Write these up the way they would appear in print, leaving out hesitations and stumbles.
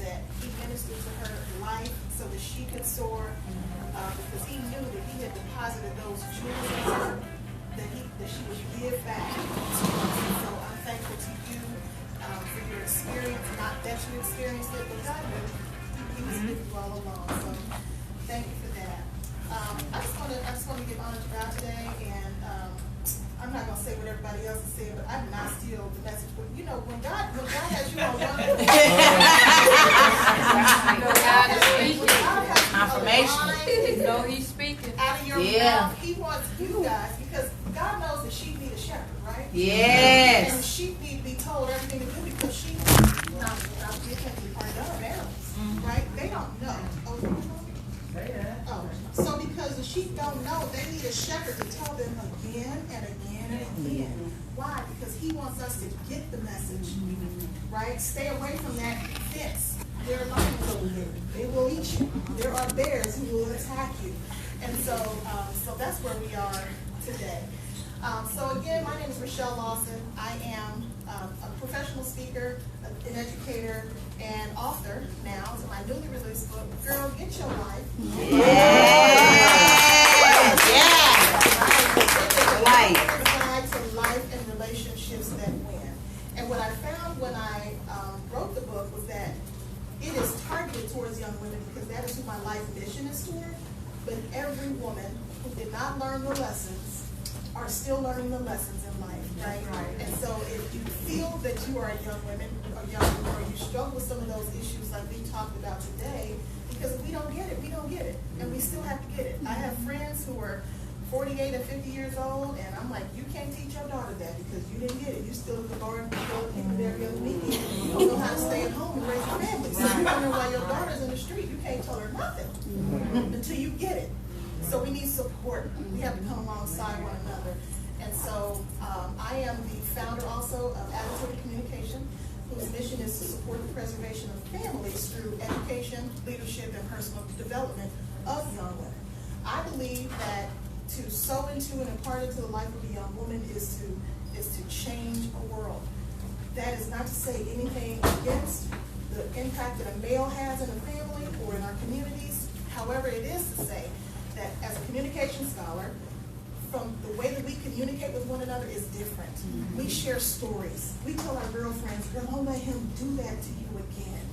that he ministered to her life so that she could soar, because he knew that he had deposited those jewels in her that she would give back to us. So I'm thankful to you for your experience, not that you experienced it, but God knew he was with you all along. So thank you for that. I just want to give honor to God today, and I'm not going to say what everybody else is saying, but I did not steal the message. But you know, when God has you on one confirmation. You know he's speaking. Out of your mouth, he wants you guys, because God knows that sheep need a shepherd, right? Yes. And sheep need to be told everything to do, because sheep, not you can't be part of animals, right? They don't know. So because the sheep don't know, they need a shepherd to tell them again and again and again. Why? Because he wants us to get the message, right? Stay away from that fence. There are lions over there. They will eat you. There are bears who will attack you. And so that's where we are today. So again, my name is Rochelle Lawson. I am a professional speaker, an educator, and author now to my newly released book, Girl, Get Your Life. Guide to life and relationships that win. And what I found when I wrote the book was that it is targeted towards young women, because that is who my life mission is toward. But every woman who did not learn the lessons are still learning the lessons in life, right? And so if you feel that you are a young woman, or you struggle with some of those issues like we talked about today, because if we don't get it, we don't get it. And we still have to get it. I have friends who are 48 and 50 years old, and I'm like, you can't teach your daughter that because you didn't get it. You still at the bar and people every other weekend. You don't know how to stay at home and raise a family. So you wonder why your daughter's in the street. You can't tell her nothing until you get it. So we need support. We have to come alongside one another. And so I am the founder also of Attitude Communication, whose mission is to support the preservation of families through education, leadership, and personal development of young women. I believe that to sow into and impart into the life of a young woman is to change a world. That is not to say anything against the impact that a male has in a family or in our communities. However, it is to say that as a communication scholar, from the way that we communicate with one another is different. We share stories. We tell our girlfriends, girl, don't let him do that to you again.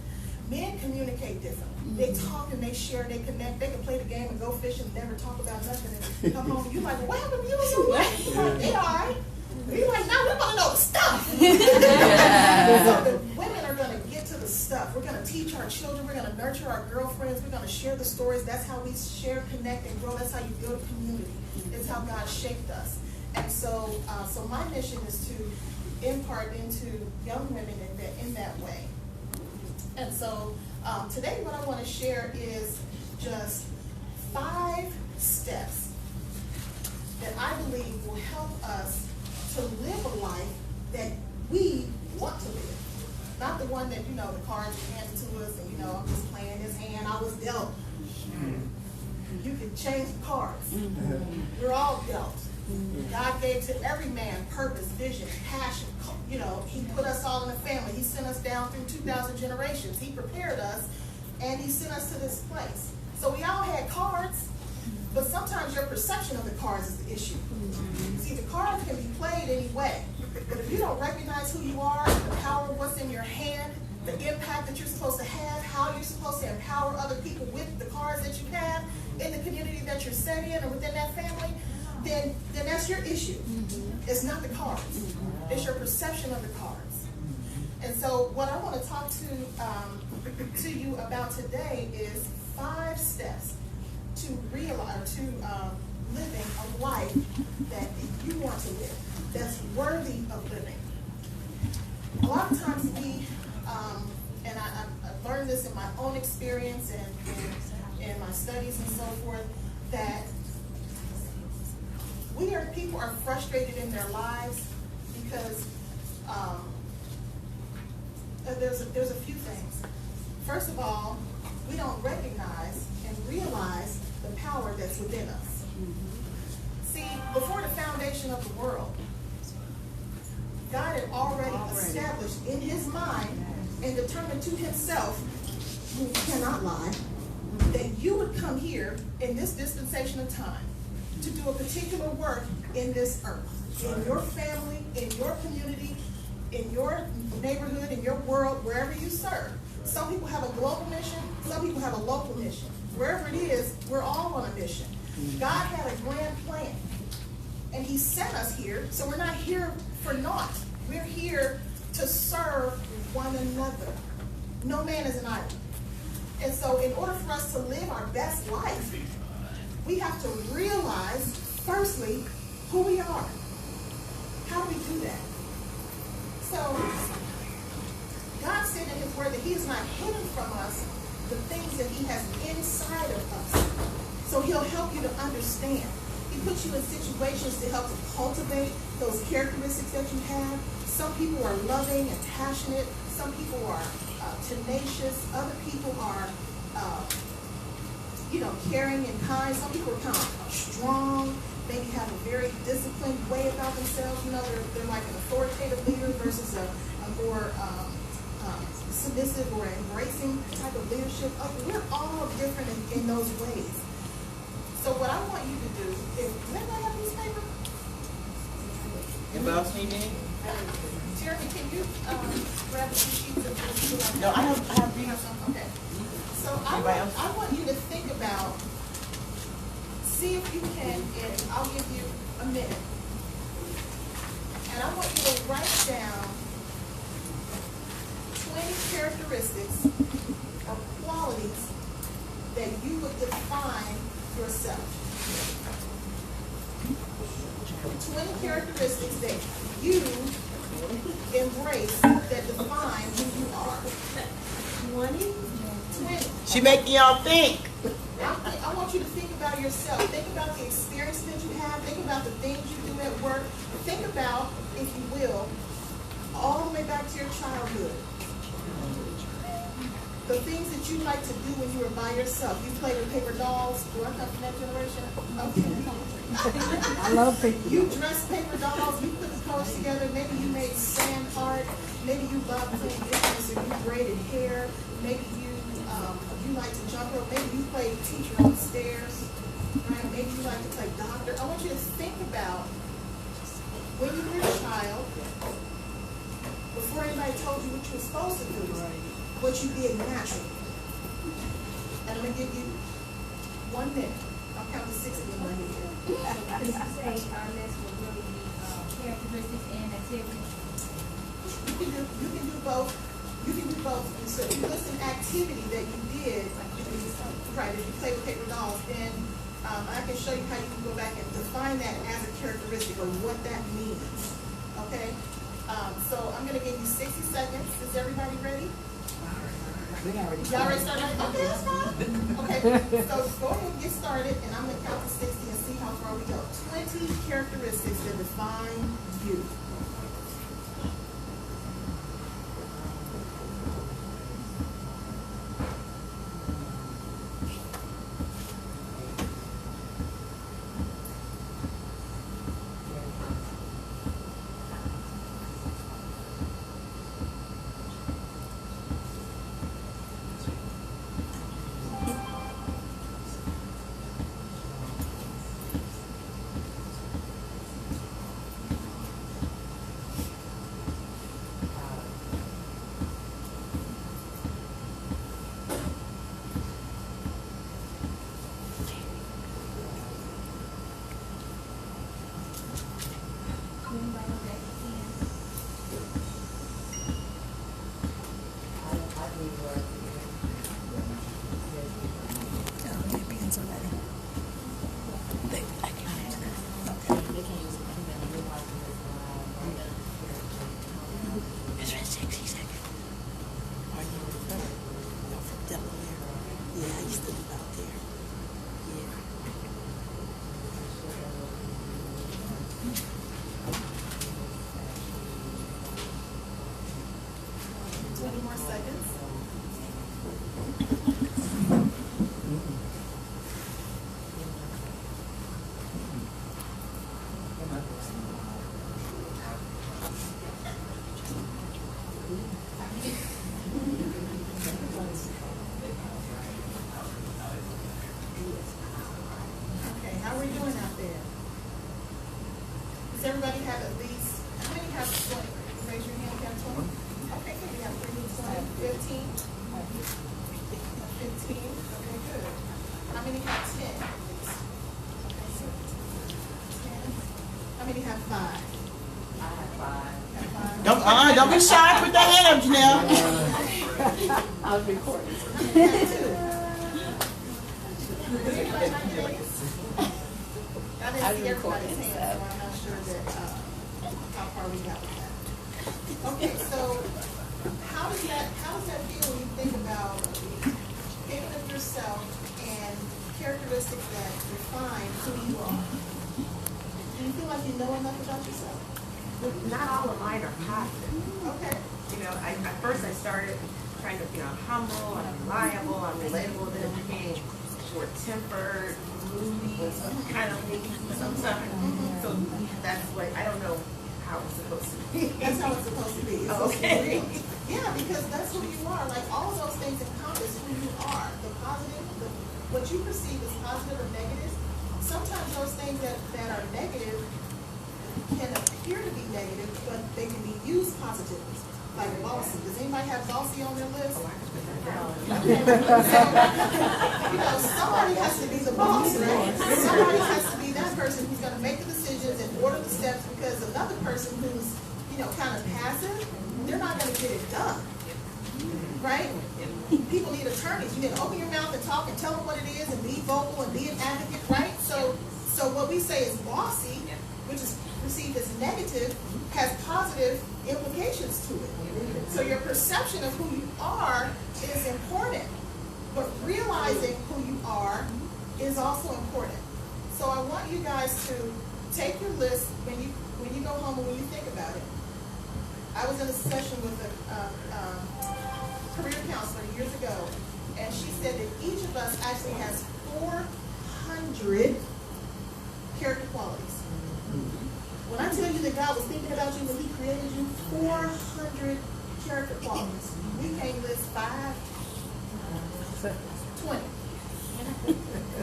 Men communicate differently. They talk and they share, they connect. They can play the game and go fishing and never talk about nothing and come home and you're like, well, what happened to you and your wife? You're like, they all right. You're like, now we want to know the stuff. So the women are going to get to the stuff. We're going to teach our children. We're going to nurture our girlfriends. We're going to share the stories. That's how we share, connect, and grow. That's how you build a community. It's how God shaped us. And so my mission is to impart into young women in that way. And so today what I want to share is just 5 steps that I believe will help us to live a life that we want to live. Not the one that, the cards are handed to us and, I'm just playing this hand I was dealt. You can change the cards. We're all dealt. God gave to every man purpose, vision, passion. He put us all in a family. He sent us down through 2,000 generations. He prepared us, and he sent us to this place. So we all had cards, but sometimes your perception of the cards is the issue. See, the cards can be played any way, but if you don't recognize who you are, the power of what's in your hand, the impact that you're supposed to have, how you're supposed to empower other people with the cards that you have in the community that you're set in or within that family, then that's your issue. It's not the cards. It's your perception of the cards. And so what I want to talk to you about today is 5 steps to realize, to living a life that you want to live, that's worthy of living. A lot of times we, and I've learned this in my own experience and in my studies and so forth, that people are frustrated in their lives because there's a few things. First of all, we don't recognize and realize the power that's within us. See, before the foundation of the world, God had already established in his mind and determined to himself who cannot lie, that you would come here in this dispensation of time to do a particular work in this earth, in your family, in your community, in your neighborhood, in your world, wherever you serve. Some people have a global mission, some people have a local mission. Wherever it is, we're all on a mission. God had a grand plan, and he sent us here, so we're not here for naught. We're here to serve one another. No man is an island. And so in order for us to live our best life, we have to realize, firstly, who we are. How do we do that? So God said in his word that he has not hidden from us the things that he has inside of us. So he'll help you to understand. He puts you in situations to help to cultivate those characteristics that you have. Some people are loving and passionate. Some people are tenacious. Other people are, caring and kind. Some people are kind of strong. Maybe have a very disciplined way about themselves. They're like an authoritative leader versus a more submissive or embracing type of leadership. We're all different in those ways. So what I want you to do is, does anybody have a newspaper? You both need it? Jeremy, can you grab a few sheets of this? No, I have these. Okay. So I want you to think about, see if you can, and I'll give you a minute. And I want you to write down 20 characteristics or qualities that you would define yourself. 20 characteristics that you embrace that define who you are. 20? She making y'all think. I want you to think about yourself. Think about the experience that you have. Think about the things you do at work. Think about, if you will, all the way back to your childhood. The things that you like to do when you were by yourself. You played with paper dolls. Do I come from that generation? Okay. I love paper. You dressed paper dolls. You put the colors together. Maybe you made sand art. Maybe you loved playing games, or you braided hair. Maybe you like to jump rope. Maybe you played teacher on the stairs. Right? Maybe you like to play doctor. I want you to think about when you were a child, before anybody told you what you were supposed to do, what you did naturally. And I'm going to give you 1 minute. I'll count to 60 in my head. This is our list will really be characteristics and activities. You can do both. You can do both. And so if you list an activity that you did, right, if you play with paper dolls, then I can show you how you can go back and define that as a characteristic or what that means. Okay? So I'm going to give you 60 seconds. Is everybody ready? Y'all ready to start? Okay, that's fine. Okay, so go ahead and get started, and I'm going to count to 60 and see how far we go. 20 characteristics that define you. many have 10 at least? Okay, so 10. How many have 5? I have 5. Have 5? Don't be shy. Put that hand up, Janelle. I was recording. How many have 2? Did anybody not get A's? I didn't see everybody's hands, so I'm not sure that, how far we got with that. Okay, so how does that feel when you think about thinking of yourself and characteristics that define who you are? Do you feel like you know enough about yourself? Not all of mine are positive. Okay. You know, at first I started trying to be humble, I'm reliable, I'm relatable, then it became short-tempered, moody, kind of weak sometimes. So that's what, I don't know how it's supposed to be. That's how it's supposed to be. It's supposed to be Okay. real. Yeah, because that's who you are. Like, all of those things encompass who you are. The positive, what you perceive as positive or negative. Sometimes those things that are negative can appear to be negative, but they can be used positively. Like bossy. Does anybody have bossy on their list? Okay. So, you know, somebody has to be the boss, right? Somebody has to be that person who's going to make the decisions and order the steps, because another person who's, you know, kind of passive, they're not going to get it done. Right? People need attorneys. You need to open your mouth and talk and tell them what it is and be vocal and be an advocate, right? So what we say is bossy, which is perceived as negative, has positive implications to it. So your perception of who you are is important, but realizing who you are is also important. So I want you guys to take your list when you go home and when you think about it. I was in a session with a career counselor years ago, and she said that each of us actually has 400 character qualities. When I tell you that God was thinking about you when He created you, 400 character qualities. We can't list 5, 20.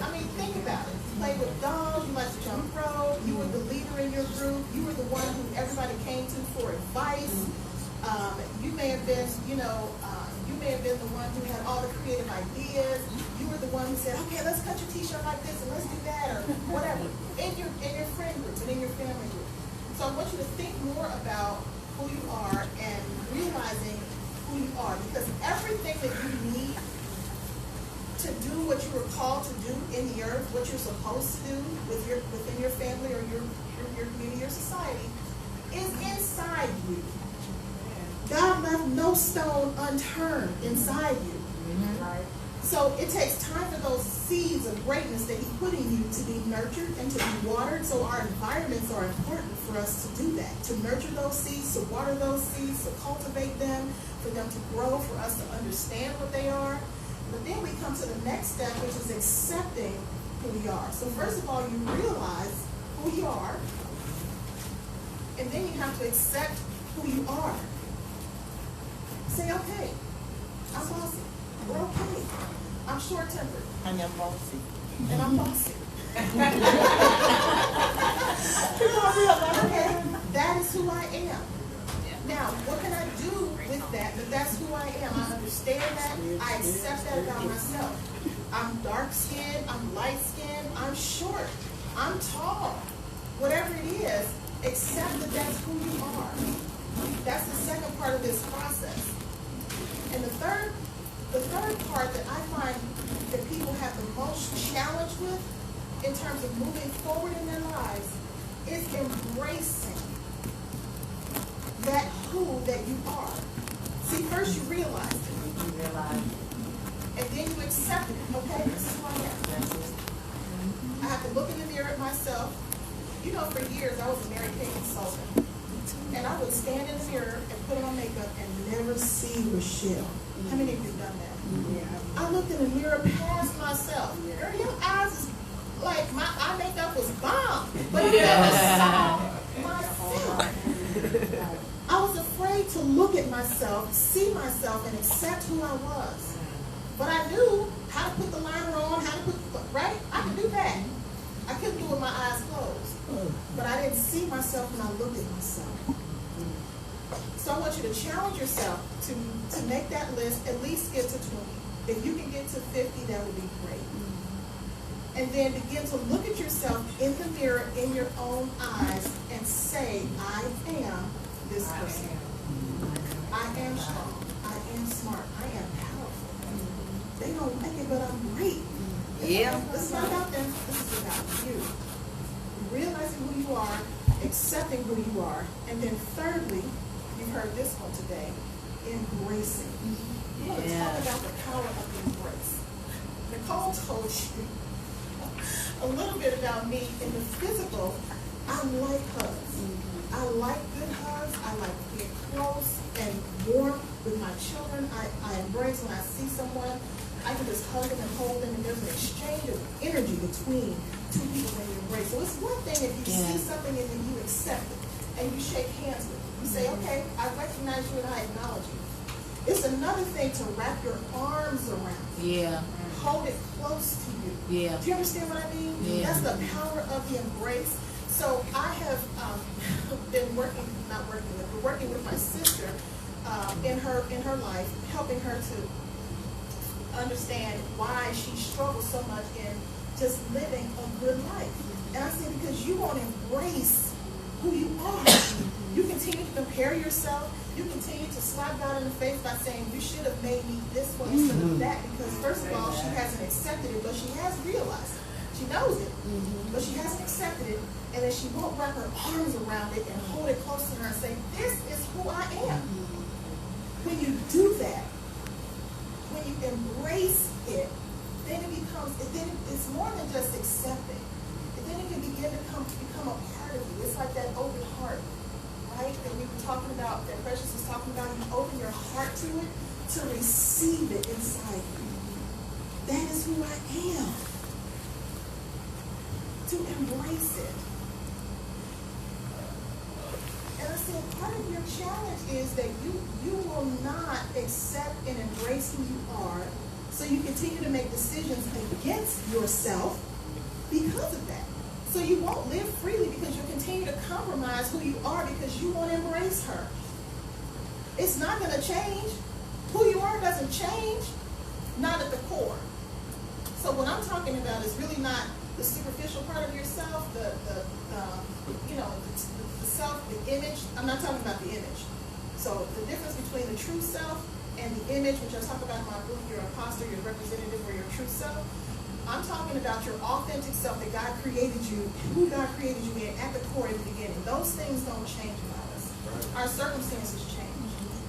I mean, think about it. You play with dolls, you like to jump rope, you were the leader in your group, you were the one who everybody came to for advice. You may have been, you may have been the one who had all the creative ideas. You were the one who said, okay, let's cut your t-shirt like this and let's do that, or whatever, in your friend group and in your family group. So I want you to think more about who you are and realizing who you are, because everything that you need to do what you were called to do in the earth, what you're supposed to do within your family or your community or society, is inside you. God left no stone unturned inside you. So it takes time for those seeds of greatness that He put in you to be nurtured and to be watered. So our environments are important for us to do that, to nurture those seeds, to water those seeds, to cultivate them, for them to grow, for us to understand what they are. But then we come to the next step, which is accepting who we are. So first of all, you realize who you are, and then you have to accept who you are. Say, okay, I'm bossy. We're okay. I'm short-tempered. And I'm bossy. And I'm bossy. Okay, that is who I am. Now, what can I do with that? But that's who I am. I understand that. I accept that about myself. I'm dark-skinned. I'm light-skinned. I'm short. I'm tall. Whatever it is, accept that that's who you are. That's the second part of this process. And the third part that I find that people have the most challenge with in terms of moving forward in their lives is embracing that who that you are. See, first you realize it. And then you accept it. Okay, this is who I am. I have to look in the mirror at myself. You know, for years I was a Mary Kay consultant. And I would stand in the mirror and put on makeup and never see Rochelle. How many of you have done that? Yeah. I looked in the mirror past myself. Girl, your eyes is like my eye makeup was bomb. But you never saw myself. I was afraid to look at myself, see myself, and accept who I was. But I knew how to put the liner on, how to put, right? I could do that. I couldn't do it with my eyes closed. But I didn't see myself when I looked at myself. So I want you to challenge yourself to make that list, at least get to 20. If you can get to 50, that would be great. And then begin to look at yourself in the mirror, in your own eyes, and say, I am this person. I am strong. I am smart. I am powerful. They don't like it, but I'm great. Yeah. This is not about them. This is about you. Realizing who you are, accepting who you are, and then thirdly, you've heard this one today, embracing. We want to talk about the power of embrace. Nicole told you a little bit about me in the physical. I like hugs. I like good hugs. I like being close and warm with my children. I embrace when I see someone. I can just hug them and hold them, and there's an exchange of energy between two people when you embrace. So it's one thing if you see something and then you accept it and you shake hands with it. You say, okay, I recognize you and I acknowledge you. It's another thing to wrap your arms around it. Yeah. Hold it close to you. Yeah. Do you understand what I mean? Yeah. That's the power of the embrace. So I have been working with my sister in her life, helping her to understand why she struggles so much in just living a good life. And I say, because you won't embrace who you are. You continue to compare yourself. You continue to slap God in the face by saying, you should have made me this way instead of that, because first of all, she hasn't accepted it, but she has realized it. She knows it, but she hasn't accepted it, and then she won't wrap her arms around it and hold it close to her and say, this is who I am. When you do that, when you embrace it, then it's more than just accepting. And then it can begin to become a part of you. It's like that open heart, right? That we were talking about, that Precious was talking about. You open your heart to it to receive it inside you. That is who I am. To embrace it. And I said, part of your challenge is that you will not accept and embrace who you are, so you continue to make decisions against yourself because of that. So you won't live freely because you'll continue to compromise who you are because you won't embrace her. It's not going to change. Who you are doesn't change, not at the core. So what I'm talking about is really not the superficial part of yourself, the self, the image. I'm not talking about the image. So the difference between the true self and the image, which I talk about in my book, your imposter, your representative, or your true self. I'm talking about your authentic self that God created you, who God created you in at the core in the beginning. Those things don't change about us. Our circumstances change.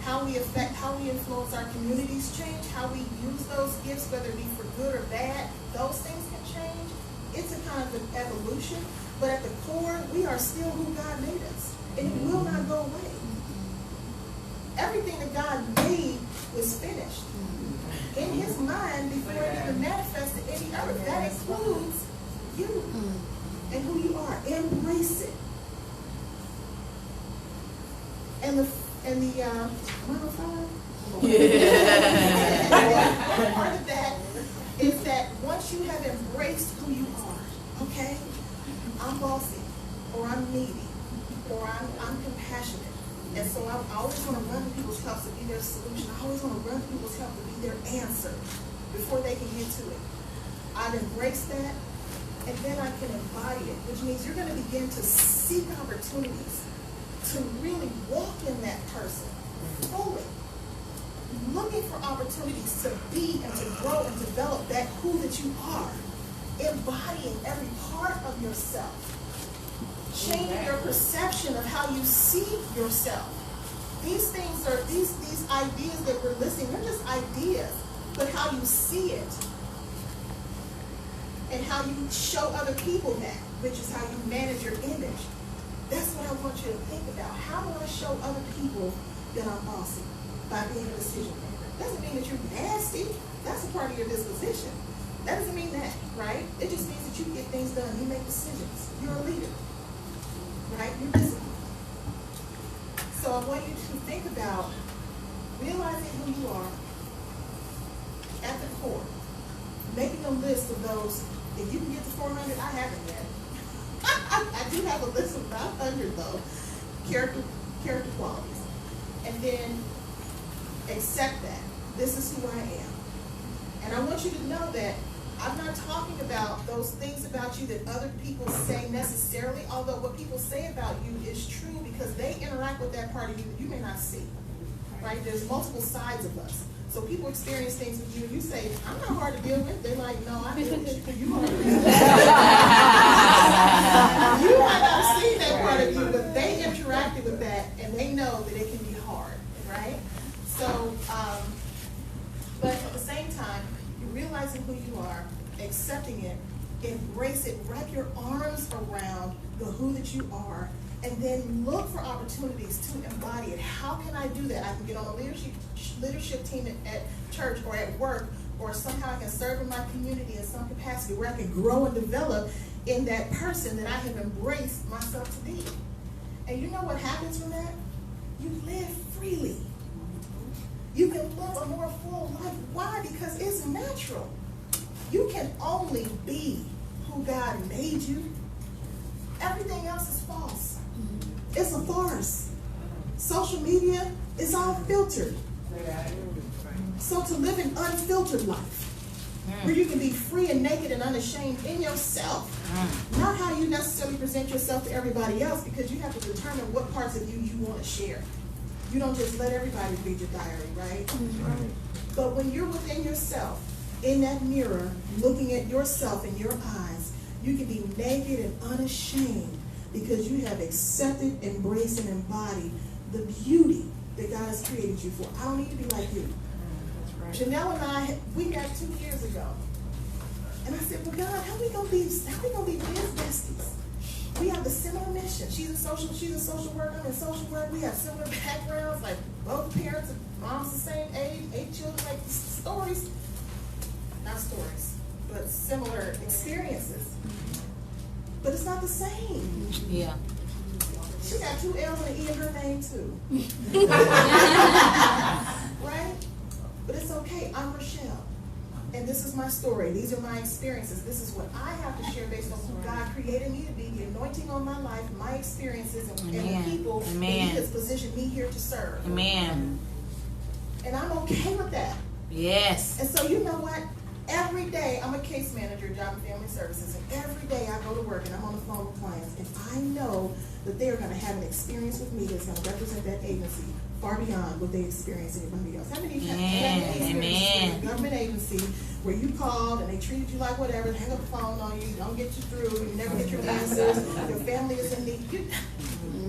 How we influence our communities change. How we use those gifts, whether it be for good or bad, those things can change. It's a kind of an evolution, but at the core, we are still who God made us, and it will not go away. Everything that God made was finished. In his mind, before it even manifested in the earth, that includes you and who you are. Embrace it. And the number 5? One part of that is that once you have embraced who you are, okay, I'm bossy, or I'm needy, or I'm compassionate. And so I always want to run to people's help to be their solution. I always want to run to people's help to be their answer before they can get to it. I've embraced that, and then I can embody it, which means you're going to begin to seek opportunities to really walk in that person fully, looking for opportunities to be and to grow and develop that who that you are, embodying every part of yourself. Changing your perception of how you see yourself. These things are, these ideas that we're listing, they're just ideas, but how you see it and how you show other people that, which is how you manage your image. That's what I want you to think about. How do I show other people that I'm bossy? By being a decision maker. Doesn't mean that you're nasty. That's a part of your disposition. That doesn't mean that, right? It just means that you get things done. You make decisions. You're a leader. Right? You're disciplined. So I want you to think about realizing who you are at the core, making a list of those. If you can get to 400, I haven't yet. I do have a list of about 100 though, character qualities, and then accept that this is who I am. And I want you to know that I'm not talking talking about those things about you that other people say necessarily, although what people say about you is true because they interact with that part of you that you may not see, right? There's multiple sides of us. So people experience things with you, and you say, I'm not hard to deal with. They're like, no, I deal with you. You might not have seen that part of you, but they interacted with that, and they know that it can be hard, right? So, but at the same time, you're realizing who you are, accepting it, embrace it, wrap your arms around the who that you are, and then look for opportunities to embody it. How can I do that? I can get on a leadership team at church or at work, or somehow I can serve in my community in some capacity where I can grow and develop in that person that I have embraced myself to be. And you know what happens from that? You live freely. You can live a more full life. Why? Because it's natural. You can only be who God made you. Everything else is false. It's a farce. Social media is all filtered. So to live an unfiltered life, where you can be free and naked and unashamed in yourself, not how you necessarily present yourself to everybody else, because you have to determine what parts of you want to share. You don't just let everybody read your diary, right? But when you're within yourself, in that mirror, looking at yourself in your eyes, you can be naked and unashamed because you have accepted, embraced, and embodied the beauty that God has created you for. I don't need to be like you. Janelle and I, we met 2 years ago. And I said, well, God, how we gonna be biz besties? We have a similar mission. She's a social worker, I'm in social work. We have similar backgrounds, like both parents, mom's the same age, 8 children, like stories. Not stories, but similar experiences. But it's not the same. Yeah. She got 2 L's and an E in her name too. Right? But it's okay. I'm Rochelle. And this is my story. These are my experiences. This is what I have to share based on who God created me to be, the anointing on my life, my experiences, and the people that He has positioned me here to serve. Amen. And I'm okay with that. Yes. And so you know what? Every day, I'm a case manager, Job and Family Services, and every day I go to work and I'm on the phone with clients, and I know that they are going to have an experience with me that's going to represent that agency far beyond what they experience anybody else. How many of you have experiences with a government agency where you called and they treated you like whatever, hang up the phone on you, don't get you through, you never get your answers, your family is in need.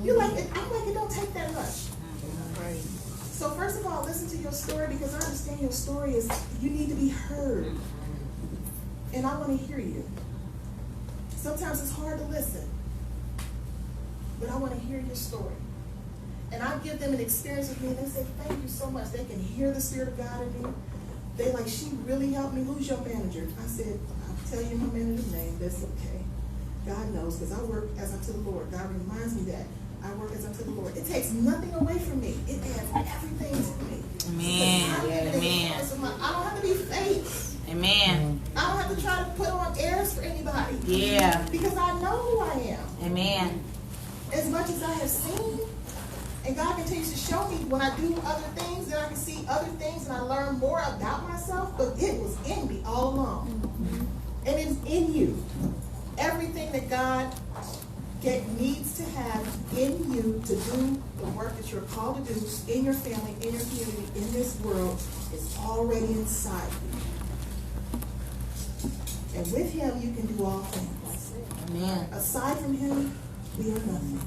You're like, I'm like, it don't take that much. So first of all, listen to your story, because I understand your story is, you need to be heard. And I want to hear you. Sometimes it's hard to listen, but I want to hear your story. And I give them an experience with me, and they say, thank you so much. They can hear the Spirit of God in me. They like, she really helped me. Who's your manager? I said, I'll tell you my manager's name. That's okay. God knows, because I work as unto the Lord. God reminds me that I work as unto the Lord. It takes nothing away from me. It adds everything to me. Amen. Amen. I don't have to be fake. Amen. I don't have to try to put on airs for anybody. Yeah. Because I know who I am. Amen. As much as I have seen, and God continues to show me when I do other things, then I can see other things and I learn more about myself, but it was in me all along. And it's in you. Everything that God needs to have in you to do the work that you're called to do in your family, in your community, in this world is already inside you. And with Him, you can do all things. Amen. Aside from Him, we are nothing.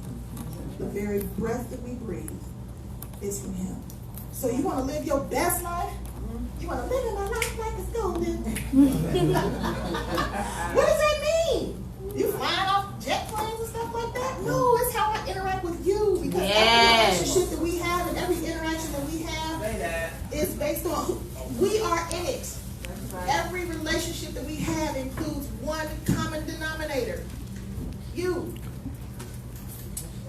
The very breath that we breathe is from Him. So you want to live your best life? You want to live in my life like it's golden? What does that mean? You flying off jet planes and stuff like that? No, it's how I interact with you. Because every relationship that we have and every interaction that we have is based on who we are in it. Every relationship that we have includes one common denominator. You.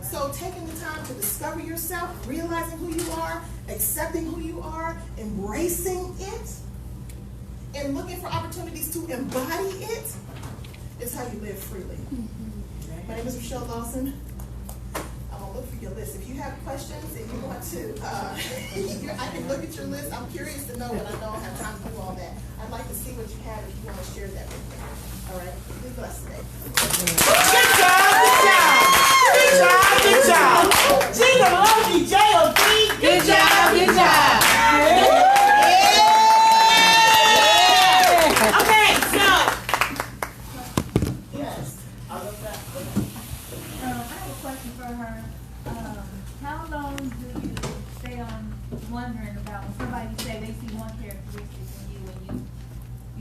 So taking the time to discover yourself, realizing who you are, accepting who you are, embracing it, and looking for opportunities to embody it is how you live freely. My name is Rochelle Lawson. I'm going to look for your list. If you have questions and you want to, I can look at your list. I'm curious to know, but I don't have time to do all that. I'd like to see what you have if you want to share that with me. All right, be blessed today. Good job. She's a lucky J.O.B. Good job. Good job. Okay, so. Yes. I love that. I have a question for her. How long do you stay on wondering about when somebody say they see one characteristic in you and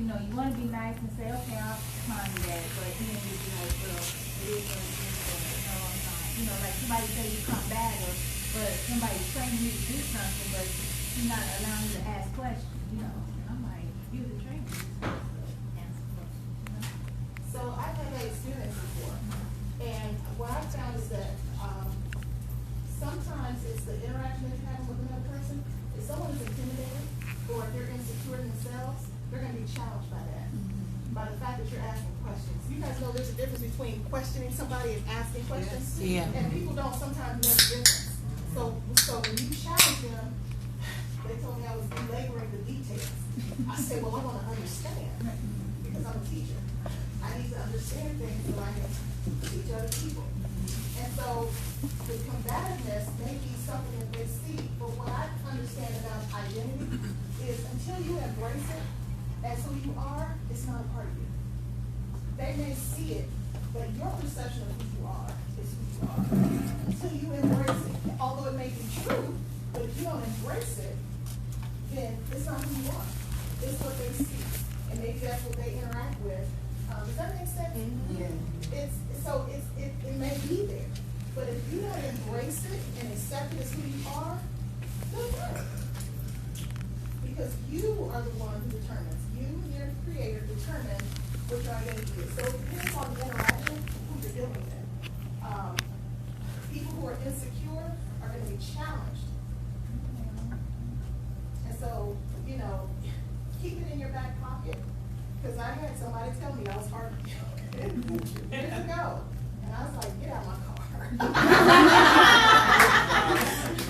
you know, you want to be nice and say, okay, I'll find that, but then you be like, well, it is what it is, or no, I'm not. You know, like somebody say you come back, but somebody's training you to do something, but you're not allowing you to ask questions, you know. And I'm like, you're the trainer, you're supposed to answer questions, you know. So I've had that experience before, and what I found is that sometimes it's the interaction that you're having with another person. If someone is intimidated or if they're insecure in themselves, they're going to be challenged by that, by the fact that you're asking questions. You guys know there's a difference between questioning somebody and asking questions, Yeah. and people don't sometimes know the difference. So when you challenge them, they told me I was belaboring the details. I said, well, I want to understand because I'm a teacher. I need to understand things so I can teach other people. And so the combativeness may be something that they see, but what I understand about identity is until you embrace it as who you are, it's not a part of you. They may see it, but your perception of who you are is who you are. Until you embrace it, although it may be true, but if you don't embrace it, then it's not who you are. It's what they see, and maybe that's what they interact with. Does that make sense? Yeah. It may be there, but if you don't embrace it and accept it as who you are, don't do it. Because you are the one who determines. You and your creator determine what your identity is. So it depends on the interaction who you're dealing with. People who are insecure are going to be challenged. And so, you know, keep it in your back pocket. Because I had somebody tell me I was hard years ago. And I was like, get out of my car. And so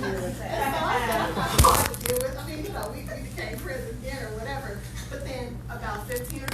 I said, I'm not hard to deal with. I mean, you know, we became friends again or whatever. But then about 15 or